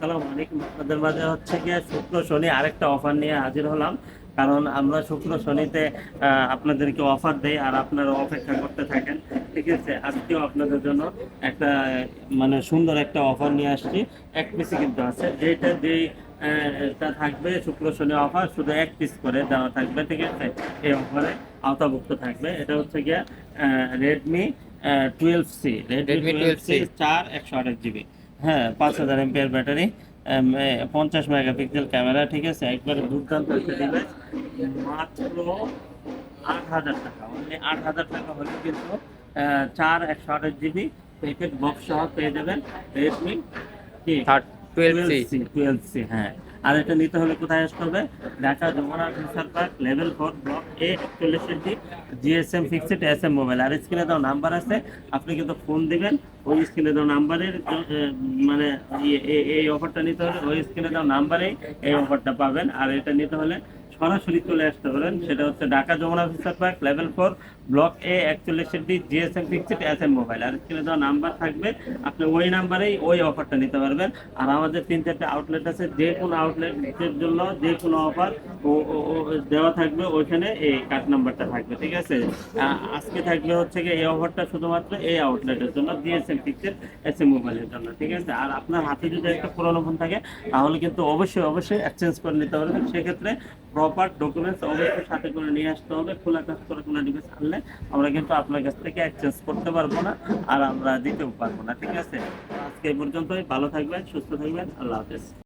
আসসালামু আলাইকুম। আপনাদের মাঝে হচ্ছে গিয়ে শুক্র শনি আরেকটা অফার নিয়ে হাজির হলাম। কারণ আমরা শুক্র শনিতে আপনাদেরকে অফার দেই আর আপনারা অপেক্ষা করতে থাকেন। ঠিক আছে, আজকেও আপনাদের জন্য একটা মানে সুন্দর একটা অফার নিয়ে আসছি। এক পিসি কিন্তু আছে, যেই টা থাকবে শুক্র শনি অফার, শুধু এক পিস করে দেওয়া থাকবে। ঠিক আছে, এই অফারে আওতাভুক্ত থাকবে। এটা হচ্ছে গিয়ে Redmi 12C, Redmi Redmi twelve twelve C C 4 128 GB. হ্যাঁ, 5000 এমপিআর ব্যাটারি, 50 মেগাপিক্সেল ক্যামেরা। ঠিক আছে, একবারে দুর্দান্ত একটা ডিভাইস। মাত্র 8,000 টাকা, মানে 8,000 টাকা হলে কিন্তু 4 128 জিবি প্যাকেট বক্স সহ পেয়ে যাবেন রেডমি কি third twelve twelve C C twelve C হ্যাঁ। আর এটা নিতে হলে কোথায় আসতে হবে? Dhaka Jamuna future park, level 4, block A 41D, GSM fixed SM mobile. আর স্ক্রিনে দেওয়া নাম্বার আছে, আপনি কিন্তু ফোন দিবেন ওই স্ক্রিনে দেওয়া নাম্বারের মানে এই অফারটা নিতে হলে ওই স্ক্রিনে দেওয়া নাম্বারেই এই অফারটা পাবেন। আর এটা নিতে হলে সরাসরি চলে আসতে পারেন, সেটা হচ্ছে Dhaka Jamuna future park, level 4, block A 41D, GSM fixed SM mobile. আর স্ক্রিনে দেওয়া নাম্বার থাকবে, আপনি ওই নাম্বারেই ওই অফারটা নিতে পারবেন। আর আমাদের 3-4টা আউটলেট আছে, যে কোনো আউটলেটের জন্য যে কোনো অফার দেওয়া থাকবে, ওইখানে এই কার্ড নাম্বারটা থাকবে। ঠিক আছে, আজকে থাকবে হচ্ছে কি এই অফারটা শুধুমাত্র এই আউটলেটের জন্য, জিএসএম ফিক্সড এসএম মোবাইলের জন্য। ঠিক আছে, আর আপনার হাতে যদি একটা পুরোনো ফোন থাকে তাহলে কিন্তু অবশ্যই এক্সচেঞ্জ করে নিতে পারবেন। সেক্ষেত্রে প্রপার ডকুমেন্টস অবশ্যই সাথে করে নিয়ে আসতে হবে। খোলা কাজ করে কোনো ডিভাইস আনলে আমরা কিন্তু আপনার কাছ থেকে এক্সচেঞ্জ করতে পারবো না, আর আমরা দিতেও পারবো না। ঠিক আছে, আজকে এই পর্যন্তই। ভালো থাকবেন, সুস্থ থাকবেন, আল্লাহ হাফেজ।